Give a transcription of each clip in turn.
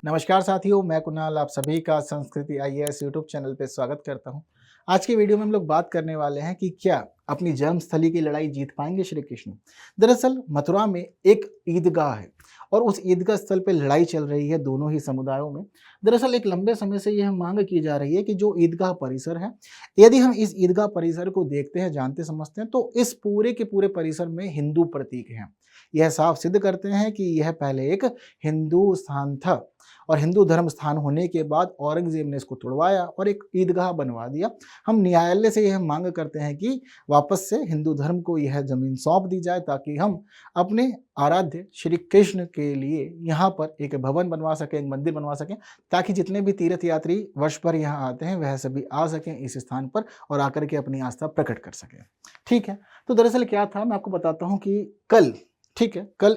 नमस्कार साथियों, मैं कुणाल आप सभी का संस्कृति आईएएस यूट्यूब चैनल पे स्वागत करता हूं। आज की वीडियो में हम लोग बात करने वाले हैं कि क्या अपनी जन्मस्थली की लड़ाई जीत पाएंगे श्री कृष्ण। दरअसल मथुरा में एक ईदगाह है और उस ईदगाह स्थल पे लड़ाई चल रही है दोनों ही समुदायों में। दरअसल एक लंबे समय से यह मांग की जा रही है कि जो ईदगाह परिसर है, यदि हम इस ईदगाह परिसर को देखते हैं, जानते समझते हैं, तो इस पूरे के पूरे परिसर में हिंदू प्रतीक हैं। यह साफ सिद्ध करते हैं कि यह पहले एक हिंदू स्थान था और हिंदू धर्म स्थान होने के बाद औरंगजेब ने इसको तुड़वाया और एक ईदगाह बनवा दिया। हम न्यायालय से यह मांग करते हैं कि वापस से हिंदू धर्म को यह जमीन सौंप दी जाए ताकि हम अपने आराध्य श्री कृष्ण के लिए यहाँ पर एक भवन बनवा सकें, एक मंदिर बनवा सकें, ताकि जितने भी तीर्थ यात्री वर्ष भर यहाँ आते हैं वह सभी आ सकें इस स्थान पर और आकर के अपनी आस्था प्रकट कर सकें। ठीक है, तो दरअसल क्या था, मैं आपको बताता हूँ कि कल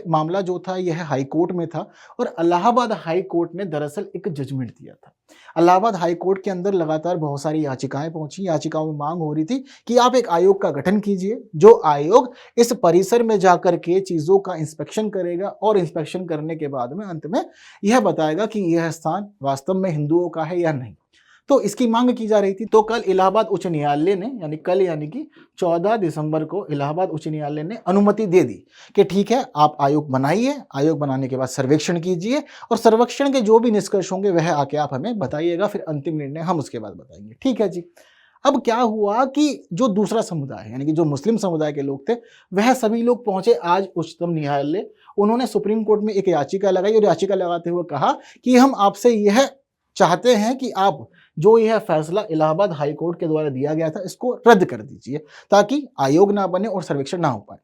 मामला जो था यह हाई कोर्ट में था और इलाहाबाद हाई कोर्ट ने दरअसल एक जजमेंट दिया था। इलाहाबाद हाई कोर्ट के अंदर लगातार बहुत सारी याचिकाएं पहुंची। याचिकाओं में मांग हो रही थी कि आप एक आयोग का गठन कीजिए, जो आयोग इस परिसर में जाकर के चीजों का इंस्पेक्शन करेगा और इंस्पेक्शन करने के बाद में अंत में यह बताएगा कि यह स्थान वास्तव में हिंदुओं का है या नहीं। तो इसकी मांग की जा रही थी। तो कल इलाहाबाद उच्च न्यायालय ने यानी कि 14 दिसंबर को इलाहाबाद उच्च न्यायालय ने अनुमति दे दी कि ठीक है, आप आयोग बनाइए, आयोग बनाने के बाद सर्वेक्षण कीजिए और सर्वेक्षण के जो भी निष्कर्ष होंगे वह आके आप हमें बताइएगा, फिर अंतिम निर्णय हम उसके बाद बताएंगे। ठीक है जी। अब क्या हुआ कि जो दूसरा समुदाय यानी कि जो मुस्लिम समुदाय के लोग थे, वह सभी लोग पहुंचे आज उच्चतम न्यायालय। उन्होंने सुप्रीम कोर्ट में एक याचिका लगाई और याचिका लगाते हुए कहा कि हम आपसे यह चाहते हैं कि आप जो यह फैसला इलाहाबाद हाई कोर्ट के द्वारा दिया गया था इसको रद्द कर दीजिए ताकि आयोग ना बने और सर्वेक्षण ना हो पाए।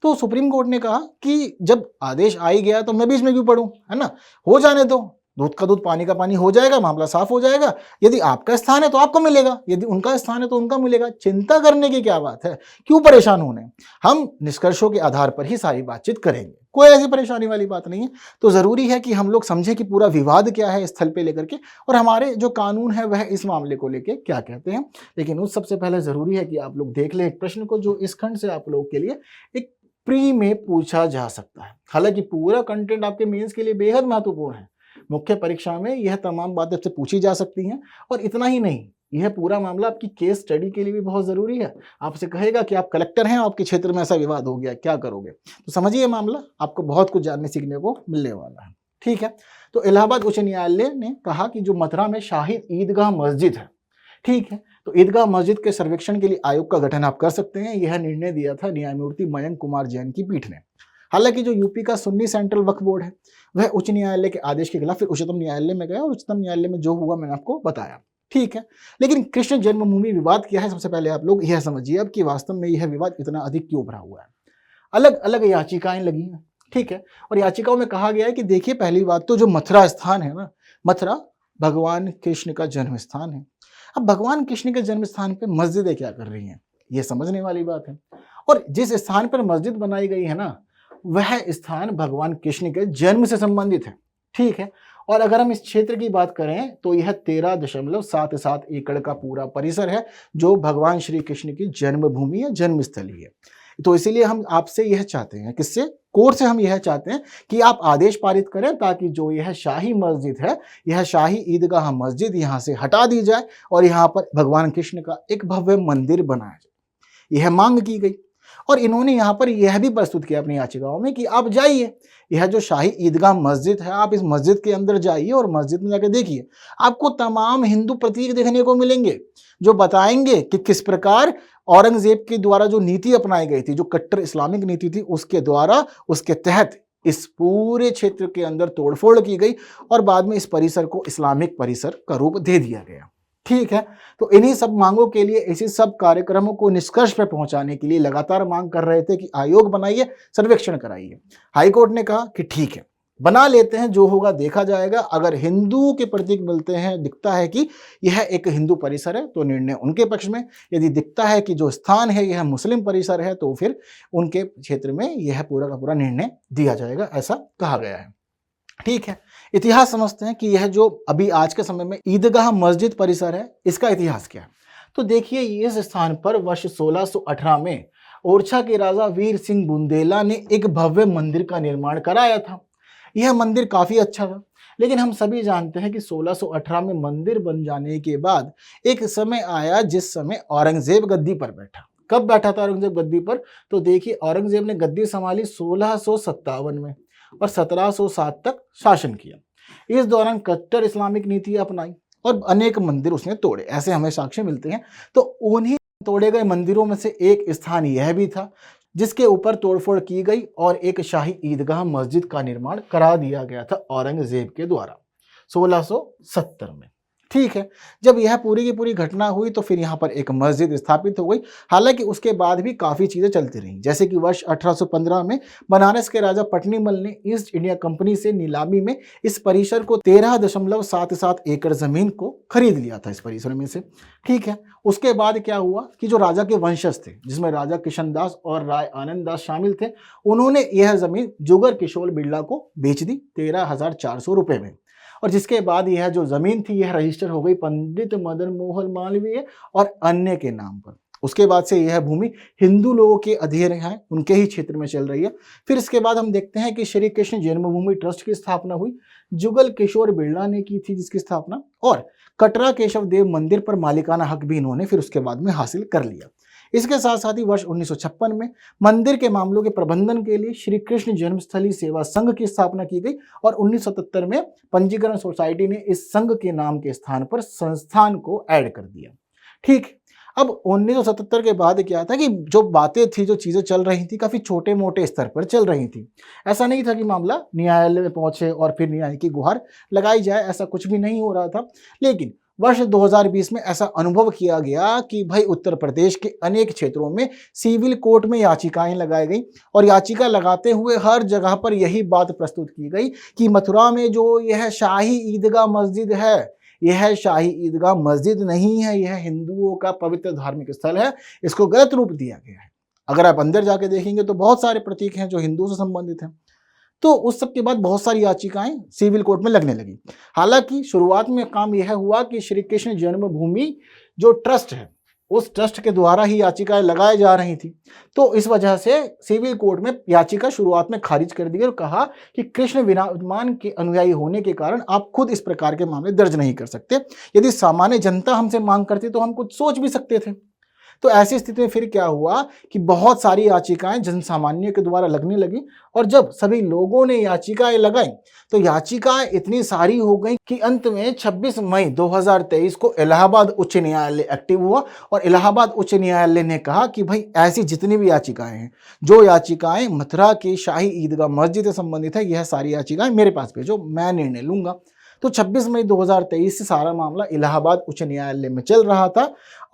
तो सुप्रीम कोर्ट ने कहा कि जब आदेश आ ही गया तो मैं भी इसमें क्यों पढ़ूं, है ना, हो जाने दो, दूध का दूध पानी का पानी हो जाएगा, मामला साफ हो जाएगा। यदि आपका स्थान है तो आपको मिलेगा, यदि उनका स्थान है तो उनका मिलेगा। चिंता करने की क्या बात है, क्यों परेशान होने, हम निष्कर्षों के आधार पर ही सारी बातचीत करेंगे, कोई ऐसी परेशानी वाली बात नहीं है। तो जरूरी है कि हम लोग समझें कि पूरा विवाद क्या है इस स्थल पे लेकर के और हमारे जो कानून है वह इस मामले को लेकर क्या कहते हैं। लेकिन उस सबसे पहले जरूरी है कि आप लोग देख लें एक प्रश्न को जो इस खंड से आप लोगों के लिए एक प्री में पूछा जा सकता है। हालांकि पूरा कंटेंट आपके मेंस के लिए बेहद महत्वपूर्ण है, मुख्य परीक्षा में यह तमाम बातें आपसे पूछी जा सकती हैं। और इतना ही नहीं, यह पूरा मामला आपकी केस स्टडी के लिए भी बहुत जरूरी है। आपसे कहेगा कि आप कलेक्टर हैं, आपके क्षेत्र में ऐसा विवाद हो गया, क्या करोगे। तो समझिए मामला, आपको बहुत कुछ जानने सीखने को मिलने वाला है। ठीक है, तो इलाहाबाद उच्च न्यायालय ने कहा कि जो मथुरा में शाही ईदगाह मस्जिद है, ठीक है, तो ईदगाह मस्जिद के सर्वेक्षण के लिए आयोग का गठन आप कर सकते हैं। यह निर्णय दिया था न्यायमूर्ति मयंक कुमार जैन की पीठ ने। हालांकि जो यूपी का सुन्नी सेंट्रल वक्फ बोर्ड है वह उच्च न्यायालय के आदेश के खिलाफ फिर उच्चतम न्यायालय में गया और उच्चतम न्यायालय में जो हुआ मैंने आपको बताया। ठीक है, लेकिन कृष्ण जन्मभूमि विवाद क्या है, सबसे पहले आप लोग यह समझिए अब कि वास्तव में यह विवाद इतना अधिक क्यों भरा हुआ है। अलग अलग याचिकाएं लगी हैं, ठीक है, और याचिकाओं में कहा गया है कि देखिए, पहली बात तो जो मथुरा स्थान है ना, मथुरा भगवान कृष्ण का जन्म स्थान है। अब भगवान कृष्ण के जन्म स्थान पर मस्जिदें क्या कर रही हैं, यह समझने वाली बात है। और जिस स्थान पर मस्जिद बनाई गई है ना, वह स्थान भगवान कृष्ण के जन्म से संबंधित है। ठीक है, और अगर हम इस क्षेत्र की बात करें तो यह 13.77 एकड़ का पूरा परिसर है जो भगवान श्री कृष्ण की जन्मभूमि या जन्मस्थली है। तो इसीलिए हम आपसे यह चाहते हैं, किससे, कोर्ट से हम यह चाहते हैं कि आप आदेश पारित करें ताकि जो यह शाही मस्जिद है, यह शाही ईदगाह मस्जिद यहाँ से हटा दी जाए और यहाँ पर भगवान कृष्ण का एक भव्य मंदिर बनाया जाए। यह मांग की गई और इन्होंने यहाँ पर यह भी प्रस्तुत किया अपनी याचिकाओं में कि आप जाइए, यह जो शाही ईदगाह मस्जिद है, आप इस मस्जिद के अंदर जाइए और मस्जिद में जाकर देखिए, आपको तमाम हिंदू प्रतीक देखने को मिलेंगे जो बताएंगे कि किस प्रकार औरंगजेब के द्वारा जो नीति अपनाई गई थी, जो कट्टर इस्लामिक नीति थी, उसके द्वारा, उसके तहत इस पूरे क्षेत्र के अंदर तोड़फोड़ की गई और बाद में इस परिसर को इस्लामिक परिसर का रूप दे दिया गया। ठीक है, तो इन्हीं सब मांगों के लिए, इसी सब कार्यक्रमों को निष्कर्ष पर पहुंचाने के लिए लगातार मांग कर रहे थे कि आयोग बनाइए, सर्वेक्षण कराइए। हाईकोर्ट ने कहा कि ठीक है, बना लेते हैं, जो होगा देखा जाएगा। अगर हिंदू के प्रतीक मिलते हैं, दिखता है कि यह एक हिंदू परिसर है तो निर्णय उनके पक्ष में, यदि दिखता है कि जो स्थान है यह मुस्लिम परिसर है तो फिर उनके क्षेत्र में यह पूरा का पूरा निर्णय दिया जाएगा, ऐसा कहा गया है। ठीक है, इतिहास समझते हैं कि यह जो अभी आज के समय में ईदगाह मस्जिद परिसर है, इसका इतिहास क्या है। तो देखिए, इस स्थान पर वर्ष 1618 में ओरछा के राजा वीर सिंह बुंदेला ने एक भव्य मंदिर का निर्माण कराया था। यह मंदिर काफी अच्छा था। लेकिन हम सभी जानते हैं कि 1618 में मंदिर बन जाने के बाद एक समय आया जिस समय औरंगजेब गद्दी पर बैठा। कब बैठा था औरंगजेब गद्दी पर? तो देखिए, औरंगजेब ने गद्दी संभाली 1657 में और 1707 तक शासन किया। इस दौरान कट्टर इस्लामिक नीति अपनाई और अनेक मंदिर उसने तोड़े, ऐसे हमें साक्ष्य मिलते हैं। तो उन्हीं तोड़े गए मंदिरों में से एक स्थान यह भी था जिसके ऊपर तोड़फोड़ की गई और एक शाही ईदगाह मस्जिद का निर्माण करा दिया गया था औरंगजेब के द्वारा 1670 में। ठीक है, जब यह पूरी की पूरी घटना हुई तो फिर यहाँ पर एक मस्जिद स्थापित हो गई। हालांकि उसके बाद भी काफ़ी चीज़ें चलती रहीं, जैसे कि वर्ष 1815 में बनारस के राजा पटनीमल ने ईस्ट इंडिया कंपनी से नीलामी में इस परिसर को 13.77 एकड़ ज़मीन को खरीद लिया था, इस परिसर में से। ठीक है, उसके बाद क्या हुआ कि जो राजा के वंशज थे, जिसमें राजा किशनदास और राय आनंद दास शामिल थे, उन्होंने यह ज़मीन जुगर किशोर बिरला को बेच दी 13,400 रुपये में। और जिसके बाद यह जो जमीन थी यह रजिस्टर हो गई पंडित मदन मोहन मालवीय और अन्य के नाम पर। उसके बाद से यह भूमि हिंदू लोगों के अधीन है, उनके ही क्षेत्र में चल रही है। फिर इसके बाद हम देखते हैं कि श्री कृष्ण जन्मभूमि ट्रस्ट की स्थापना हुई, जुगल किशोर बिरला ने की थी जिसकी स्थापना, और कटरा केशव देव मंदिर पर मालिकाना हक भी इन्होंने फिर उसके बाद में हासिल कर लिया। इसके साथ साथ ही वर्ष 1956 में मंदिर के मामलों के प्रबंधन के लिए श्री कृष्ण जन्मस्थली सेवा संघ की स्थापना की गई और 1977 में पंजीकरण सोसाइटी ने इस संघ के नाम के स्थान पर संस्थान को ऐड कर दिया। ठीक, अब 1977 के बाद क्या था कि जो बातें थी, जो चीज़ें चल रही थी, काफ़ी छोटे मोटे स्तर पर चल रही थी। ऐसा नहीं था कि मामला न्यायालय में पहुंचे और फिर न्याय की गुहार लगाई जाए, ऐसा कुछ भी नहीं हो रहा था। लेकिन वर्ष 2020 में ऐसा अनुभव किया गया कि भाई उत्तर प्रदेश के अनेक क्षेत्रों में सिविल कोर्ट में याचिकाएं लगाई गई और याचिका लगाते हुए हर जगह पर यही बात प्रस्तुत की गई कि मथुरा में जो यह शाही ईदगाह मस्जिद है, यह शाही ईदगाह मस्जिद नहीं है, यह हिंदुओं का पवित्र धार्मिक स्थल है, इसको गलत रूप दिया गया है। अगर आप अंदर जाके देखेंगे तो बहुत सारे प्रतीक हैं जो हिंदुओं से संबंधित हैं। तो उस सब के बाद बहुत सारी याचिकाएं सिविल कोर्ट में लगने लगी। हालांकि शुरुआत में काम यह हुआ कि श्री कृष्ण जन्मभूमि जो ट्रस्ट है, उस ट्रस्ट के द्वारा ही याचिकाएं लगाई जा रही थी। तो इस वजह से सिविल कोर्ट में याचिका शुरुआत में खारिज कर दी और कहा कि कृष्ण विराजमान के अनुयायी होने के कारण आप खुद इस प्रकार के मामले दर्ज नहीं कर सकते। यदि सामान्य जनता हमसे मांग करती तो हम कुछ सोच भी सकते थे। तो ऐसी स्थिति में फिर क्या हुआ कि बहुत सारी याचिकाएं जन सामान्य के द्वारा लगने लगी और जब सभी लोगों ने याचिकाएं लगाई तो याचिकाएं इतनी सारी हो गई कि अंत में 26 मई 2023 को इलाहाबाद उच्च न्यायालय एक्टिव हुआ और इलाहाबाद उच्च न्यायालय ने कहा कि भाई ऐसी जितनी भी याचिकाएं हैं, जो याचिकाएं मथुरा की शाही ईदगाह मस्जिद से संबंधित है, यह सारी याचिकाएं मेरे पास भेजो, मैं निर्णय लूंगा। तो 26 मई 2023 से सारा मामला इलाहाबाद उच्च न्यायालय में चल रहा था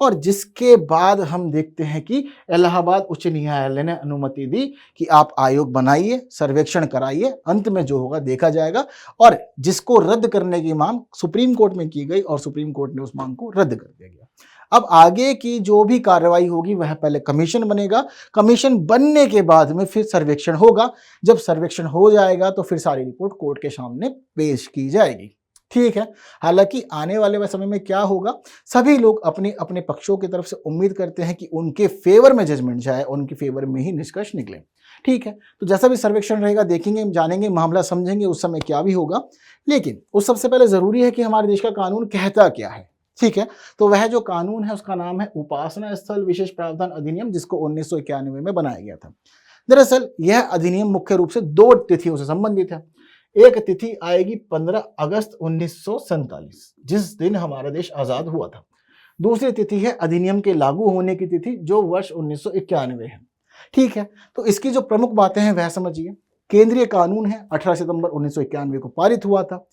और जिसके बाद हम देखते हैं कि इलाहाबाद उच्च न्यायालय ने अनुमति दी कि आप आयोग बनाइए, सर्वेक्षण कराइए, अंत में जो होगा देखा जाएगा। और जिसको रद्द करने की मांग सुप्रीम कोर्ट में की गई और सुप्रीम कोर्ट ने उस मांग को रद्द कर दिया गया। अब आगे की जो भी कार्रवाई होगी वह पहले कमीशन बनेगा, कमीशन बनने के बाद में फिर सर्वेक्षण होगा। जब सर्वेक्षण हो जाएगा तो फिर सारी रिपोर्ट कोर्ट के सामने पेश की जाएगी। ठीक है, हालांकि आने वाले समय में क्या होगा, सभी लोग अपने अपने पक्षों की तरफ से उम्मीद करते हैं कि उनके फेवर में जजमेंट जाए, उनके फेवर में ही निष्कर्ष निकले। ठीक है, तो जैसा भी सर्वेक्षण रहेगा देखेंगे, जानेंगे, मामला समझेंगे, उस समय क्या भी होगा। लेकिन उस सबसे पहले जरूरी है कि हमारे देश का कानून कहता क्या है। ठीक है, तो वह जो कानून है उसका नाम है उपासना स्थल विशेष प्रावधान अधिनियम, जिसको 1991 में बनाया गया था। दरअसल यह अधिनियम मुख्य रूप से 2 तिथियों से संबंधित है। एक तिथि आएगी 15 अगस्त 1947, जिस दिन हमारा देश आजाद हुआ था। दूसरी तिथि है अधिनियम के लागू होने की तिथि, जो वर्ष 1991 है। ठीक है, तो इसकी जो प्रमुख बातें हैं वह समझिए। केंद्रीय कानून है, 18 सितंबर 1991 को पारित हुआ था।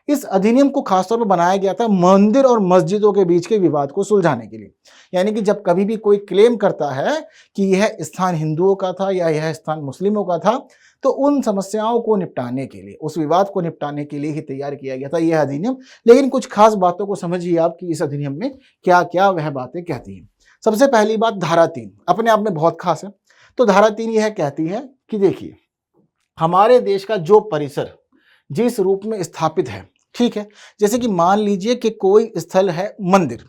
इस अधिनियम को खासतौर पर बनाया गया था मंदिर और मस्जिदों के बीच के विवाद को सुलझाने के लिए। यानी कि जब कभी भी कोई क्लेम करता है कि यह स्थान हिंदुओं का था या यह स्थान मुस्लिमों का था, तो उन समस्याओं को निपटाने के लिए, उस विवाद को निपटाने के लिए ही तैयार किया गया था यह अधिनियम। लेकिन कुछ खास बातों को समझिए आप कि इस अधिनियम में क्या क्या वह बातें कहती हैं। सबसे पहली बात, धारा 3 अपने आप में बहुत खास है। तो धारा 3 यह कहती है कि देखिए, हमारे देश का जो परिसर जिस रूप में स्थापित है, ठीक है, जैसे कि मान लीजिए कि कोई स्थल है मंदिर,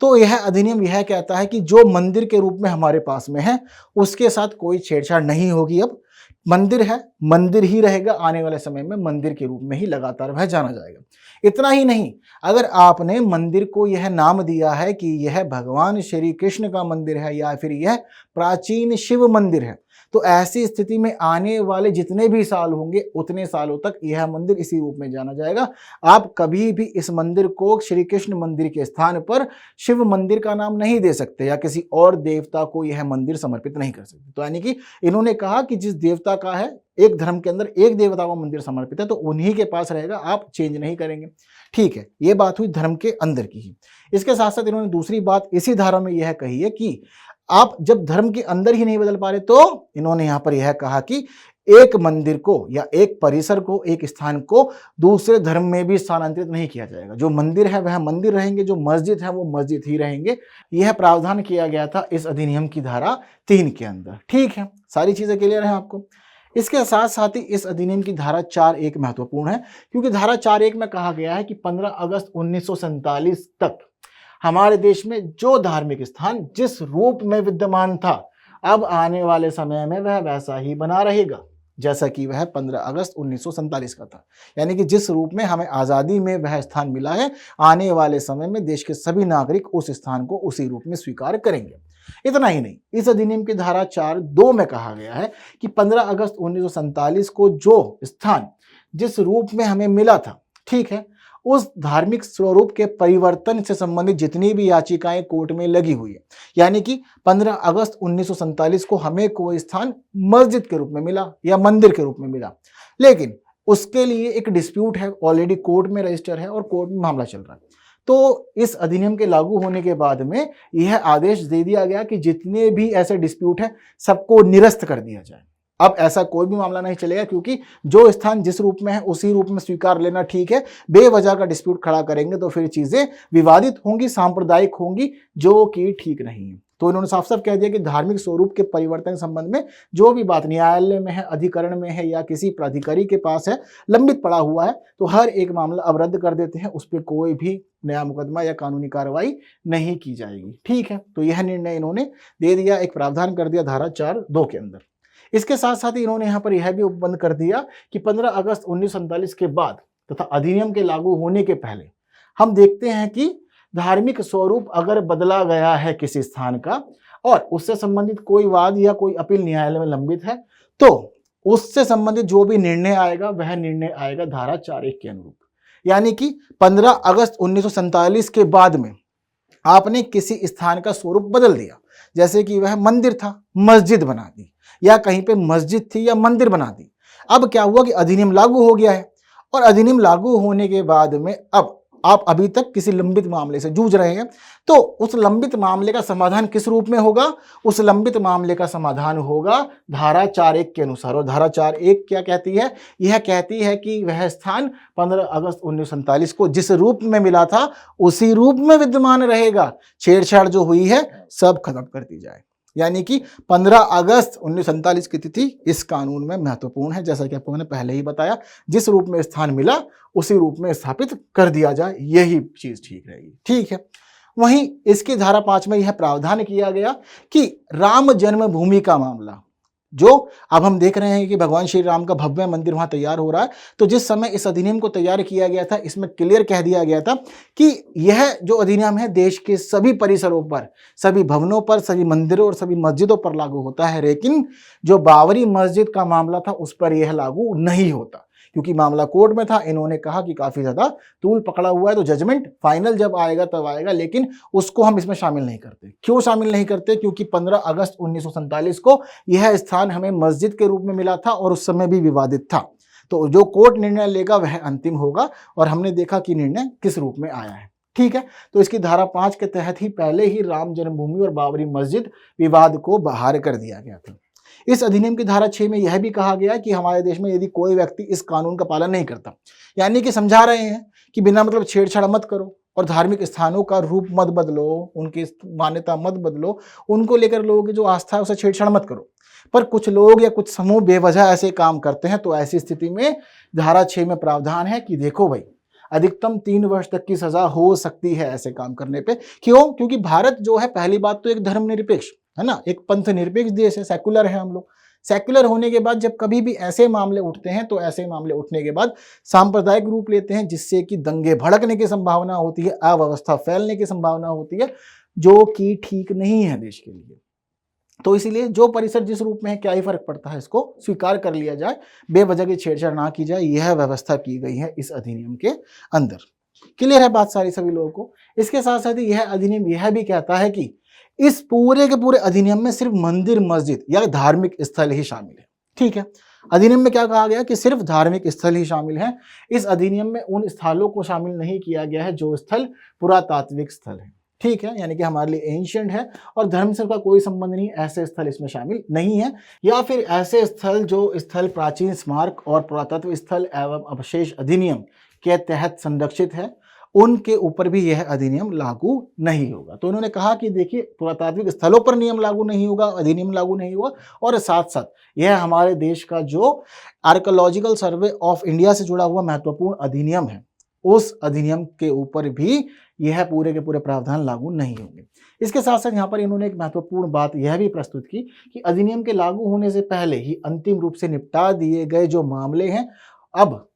तो यह अधिनियम यह कहता है कि जो मंदिर के रूप में हमारे पास में है उसके साथ कोई छेड़छाड़ नहीं होगी अब, मंदिर है, मंदिर ही रहेगा, आने वाले समय में मंदिर के रूप में ही लगातार वह जाना जाएगा। इतना ही नहीं, अगर आपने मंदिर को यह नाम दिया है कि यह भगवान श्री कृष्ण का मंदिर है या फिर यह प्राचीन शिव मंदिर है, तो ऐसी स्थिति में आने वाले जितने भी साल होंगे उतने सालों तक यह मंदिर इसी रूप में जाना जाएगा। आप कभी भी इस मंदिर को श्री कृष्ण मंदिर के स्थान पर शिव मंदिर का नाम नहीं दे सकते या किसी और देवता को यह मंदिर समर्पित नहीं कर सकते। तो यानी कि इन्होंने कहा कि जिस देवता का है, एक धर्म के अंदर एक देवता को मंदिर समर्पित है तो उन्हीं के पास रहेगा, आप चेंज नहीं करेंगे। ठीक है, ये बात हुई धर्म के अंदर की ही। इसके साथ साथ इन्होंने दूसरी बात इसी धारा में यह कही है कि आप जब धर्म के अंदर ही नहीं बदल पा रहे तो इन्होंने यहां पर यह कहा कि एक मंदिर को या एक परिसर को, एक स्थान को दूसरे धर्म में भी स्थानांतरित नहीं किया जाएगा। जो मंदिर है वह मंदिर रहेंगे, जो मस्जिद है वो मस्जिद ही रहेंगे। यह प्रावधान किया गया था इस अधिनियम की धारा 3 के अंदर। ठीक है, सारी चीजें क्लियर है आपको। इसके साथ साथ ही इस अधिनियम की धारा 4(1) महत्वपूर्ण है, क्योंकि धारा 4(1) में कहा गया है कि 15 अगस्त 1947 तक हमारे देश में जो धार्मिक स्थान जिस रूप में विद्यमान था, अब आने वाले समय में वह वैसा ही बना रहेगा जैसा कि वह 15 अगस्त 1947 का था। यानी कि जिस रूप में हमें आज़ादी में वह स्थान मिला है, आने वाले समय में देश के सभी नागरिक उस स्थान को उसी रूप में स्वीकार करेंगे। इतना ही नहीं, इस अधिनियम की धारा 4(2) में कहा गया है कि 15 अगस्त 1947 को जो स्थान जिस रूप में हमें मिला था, ठीक है, उस धार्मिक स्वरूप के परिवर्तन से संबंधित जितनी भी याचिकाएं कोर्ट में लगी हुई है, यानी कि 15 अगस्त 1947 को हमें कोई स्थान मस्जिद के रूप में मिला या मंदिर के रूप में मिला, लेकिन उसके लिए एक डिस्प्यूट है, ऑलरेडी कोर्ट में रजिस्टर है और कोर्ट में मामला चल रहा है। तो इस अधिनियम के लागू होने के बाद में यह आदेश दे दिया गया कि जितने भी ऐसे डिस्प्यूट हैं सबको निरस्त कर दिया जाए। अब ऐसा कोई भी मामला नहीं चलेगा, क्योंकि जो स्थान जिस रूप में है उसी रूप में स्वीकार लेना ठीक है। बेवजह का डिस्प्यूट खड़ा करेंगे तो फिर चीजें विवादित होंगी, सांप्रदायिक होंगी, जो कि ठीक नहीं है। तो इन्होंने साफ साफ कह दिया कि धार्मिक स्वरूप के परिवर्तन के संबंध में जो भी बात न्यायालय में है, अधिकरण में है या किसी प्राधिकारी के पास है, लंबित पड़ा हुआ है, तो हर एक मामला अब रद्द कर देते हैं, उस पर कोई भी नया मुकदमा या कानूनी कार्रवाई नहीं की जाएगी। ठीक है, तो यह निर्णय इन्होंने दे दिया, एक प्रावधान कर दिया धारा 4(2) के अंदर। इसके साथ साथ ही इन्होंने यहाँ पर यह भी उपबंध कर दिया कि 15 अगस्त 1947 के बाद तथा अधिनियम के लागू होने के पहले हम देखते हैं कि धार्मिक स्वरूप अगर बदला गया है किसी स्थान का और उससे संबंधित कोई वाद या कोई अपील न्यायालय में लंबित है, तो उससे संबंधित जो भी निर्णय आएगा वह निर्णय आएगा धारा 4(1) के अनुरूप। यानी कि 15 अगस्त 1947 के बाद में आपने किसी स्थान का स्वरूप बदल दिया, जैसे कि वह मंदिर था, मस्जिद बना दी, या कहीं पे मस्जिद थी या मंदिर बना दी। अब क्या हुआ कि अधिनियम लागू हो गया है, और अधिनियम लागू होने के बाद में अब आप अभी तक किसी लंबित मामले से जूझ रहे हैं, तो उस लंबित मामले का समाधान किस रूप में होगा? उस लंबित मामले का समाधान होगा धारा 4(1) के अनुसार। और धारा 4(1) क्या कहती है? यह कहती है कि वह स्थान 15 अगस्त 1947 को जिस रूप में मिला था उसी रूप में विद्यमान रहेगा। छेड़छाड़ जो हुई है सब खत्म कर दी जाए। यानी कि 15 अगस्त 1947 की तिथि इस कानून में महत्वपूर्ण है। जैसा कि आपको मैंने पहले ही बताया, जिस रूप में स्थान मिला उसी रूप में स्थापित कर दिया जाए, यही चीज ठीक रहेगी। ठीक है, वहीं इसकी धारा 5 में यह प्रावधान किया गया कि राम जन्मभूमि का मामला, जो अब हम देख रहे हैं कि भगवान श्री राम का भव्य मंदिर वहां तैयार हो रहा है, तो जिस समय इस अधिनियम को तैयार किया गया था, इसमें क्लियर कह दिया गया था कि यह जो अधिनियम है देश के सभी परिसरों पर, सभी भवनों पर, सभी मंदिरों और सभी मस्जिदों पर लागू होता है, लेकिन जो बाबरी मस्जिद का मामला था उस पर यह लागू नहीं होता, क्योंकि मामला कोर्ट में था। इन्होंने कहा कि काफी ज्यादा तूल पकड़ा हुआ है, तो जजमेंट फाइनल जब आएगा तब आएगा, लेकिन उसको हम इसमें शामिल नहीं करते। क्यों शामिल नहीं करते? क्योंकि 15 अगस्त 1947 को यह स्थान हमें मस्जिद के रूप में मिला था और उस समय भी विवादित था। तो जो कोर्ट निर्णय लेगा वह अंतिम होगा, और हमने देखा कि निर्णय किस रूप में आया है। ठीक है, तो इसकी धारा 5 के तहत ही पहले ही राम जन्मभूमि और बाबरी मस्जिद विवाद को बहाल कर दिया गया था। इस अधिनियम की धारा 6 में यह भी कहा गया कि हमारे देश में यदि कोई व्यक्ति इस कानून का पालन नहीं करता, यानी कि समझा रहे हैं कि बिना मतलब छेड़छाड़ मत करो और धार्मिक स्थानों का रूप मत बदलो, उनकी मान्यता मत बदलो, उनको लेकर लोगों की जो आस्था है उसे छेड़छाड़ मत करो, पर कुछ लोग या कुछ समूह बेवजह ऐसे काम करते हैं, तो ऐसी स्थिति में धारा 6 में प्रावधान है कि देखो भाई, अधिकतम 3 वर्ष तक की सजा हो सकती है ऐसे काम करने पे। क्यों? क्योंकि भारत जो है, पहली बात तो एक धर्मनिरपेक्ष है ना, एक पंथ निरपेक्ष देश है, सेकुलर है हम लोग। सेकुलर होने के बाद जब कभी भी ऐसे मामले उठते हैं तो ऐसे मामले उठने के बाद सांप्रदायिक रूप लेते हैं, जिससे कि दंगे भड़कने की संभावना होती है, अव्यवस्था फैलने की संभावना होती है, जो कि ठीक नहीं है देश के लिए। तो इसीलिए जो परिसर जिस रूप में है, क्या ही फर्क पड़ता है, इसको स्वीकार कर लिया जाए, बेवजह की छेड़छाड़ ना की जाए, यह व्यवस्था की गई है इस अधिनियम के अंदर। क्लियर है बात सारी सभी लोगों को। इसके साथ साथ यह अधिनियम यह भी कहता है कि इस पूरे के पूरे अधिनियम में सिर्फ मंदिर मस्जिद या धार्मिक स्थल ही शामिल है। ठीक है, अधिनियम में क्या कहा गया कि सिर्फ धार्मिक स्थल ही शामिल है। इस अधिनियम में उन स्थलों को शामिल नहीं किया गया है जो स्थल पुरातात्विक स्थल है। ठीक है, यानी कि हमारे लिए एंशिएंट है और धर्म से का कोई संबंध नहीं, ऐसे स्थल इसमें शामिल नहीं है। या फिर ऐसे स्थल जो स्थल प्राचीन स्मारक और पुरातत्व स्थल एवं अवशेष अधिनियम के तहत संरक्षित है, उनके ऊपर भी यह अधिनियम लागू नहीं होगा। तो उन्होंने कहा कि देखिए, पुरातात्विक स्थलों पर नियम लागू नहीं होगा, अधिनियम लागू नहीं होगा, और साथ साथ यह हमारे देश का जो आर्कोलॉजिकल सर्वे ऑफ इंडिया से जुड़ा हुआ महत्वपूर्ण अधिनियम है, उस अधिनियम के ऊपर भी यह पूरे के पूरे प्रावधान लागू नहीं होंगे। इसके साथ साथ यहाँ पर इन्होंने एक महत्वपूर्ण बात यह भी प्रस्तुत की कि अधिनियम के लागू होने से पहले ही अंतिम रूप से निपटा दिए गए जो मामले हैं, अब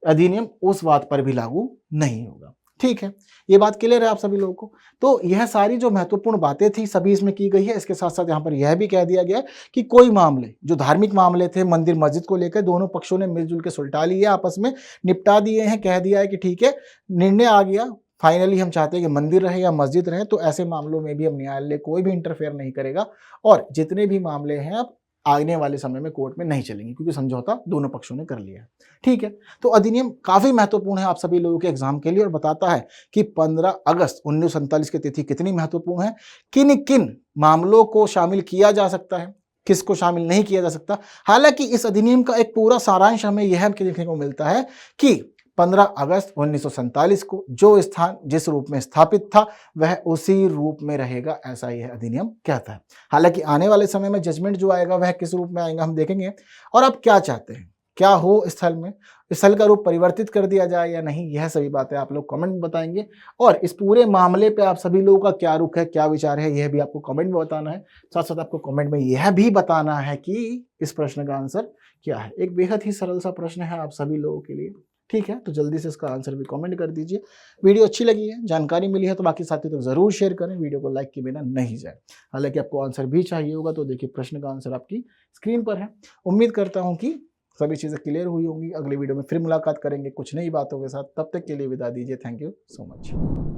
अधिनियम उस बात पर भी लागू नहीं होगा। ठीक है, ये बात क्लियर है आप सभी लोगों को। तो यह सारी जो महत्वपूर्ण बातें थी सभी इसमें की गई है। इसके साथ साथ यहाँ पर यह भी कह दिया गया है कि कोई मामले जो धार्मिक मामले थे, मंदिर मस्जिद को लेकर, दोनों पक्षों ने मिलजुल के सुलटा लिया, आपस में निपटा दिए हैं, कह दिया है कि ठीक है, निर्णय आ गया, फाइनली हम चाहते हैं कि मंदिर रहे या मस्जिद रहे। तो ऐसे मामलों में भी अब न्यायालय कोई भी इंटरफेयर नहीं करेगा और जितने भी मामले हैं अब आने वाले समय में कोर्ट में नहीं चलेंगे, क्योंकि समझौता दोनों पक्षों ने कर लिया है। ठीक है, तो अधिनियम काफी महत्वपूर्ण है आप सभी लोगों के एग्जाम के लिए और बताता है कि 15 अगस्त 1947 की तिथि कितनी महत्वपूर्ण है, किन किन मामलों को शामिल किया जा सकता है, किसको शामिल नहीं किया जा सकता। हालांकि इस अधिनियम का एक पूरा सारांश हमें यह देखने को मिलता है कि 15 अगस्त 1947 को जो स्थान जिस रूप में स्थापित था वह उसी रूप में रहेगा, ऐसा यह अधिनियम कहता है। हालांकि आने वाले समय में जजमेंट जो आएगा वह किस रूप में आएगा हम देखेंगे। और आप क्या चाहते हैं, क्या हो स्थल में, स्थल का रूप परिवर्तित कर दिया जाए या नहीं, यह सभी बातें आप लोग कमेंट में बताएंगे। और इस पूरे मामले पे आप सभी लोगों का क्या रुख है, क्या विचार है, यह भी आपको कमेंट में बताना है। साथ साथ आपको कमेंट में यह भी बताना है कि इस प्रश्न का आंसर क्या है। एक बेहद ही सरल सा प्रश्न है आप सभी लोगों के लिए। ठीक है, तो जल्दी से इसका आंसर भी कमेंट कर दीजिए। वीडियो अच्छी लगी है, जानकारी मिली है तो बाकी साथियों तक जरूर शेयर करें, वीडियो को लाइक किए बिना नहीं जाए। हालांकि आपको आंसर भी चाहिए होगा तो देखिए प्रश्न का आंसर आपकी स्क्रीन पर है। उम्मीद करता हूं कि सभी चीजें क्लियर हुई होंगी। अगले वीडियो में फिर मुलाकात करेंगे कुछ नई बातों के साथ, तब तक के लिए विदा दीजिए। Thank you so much.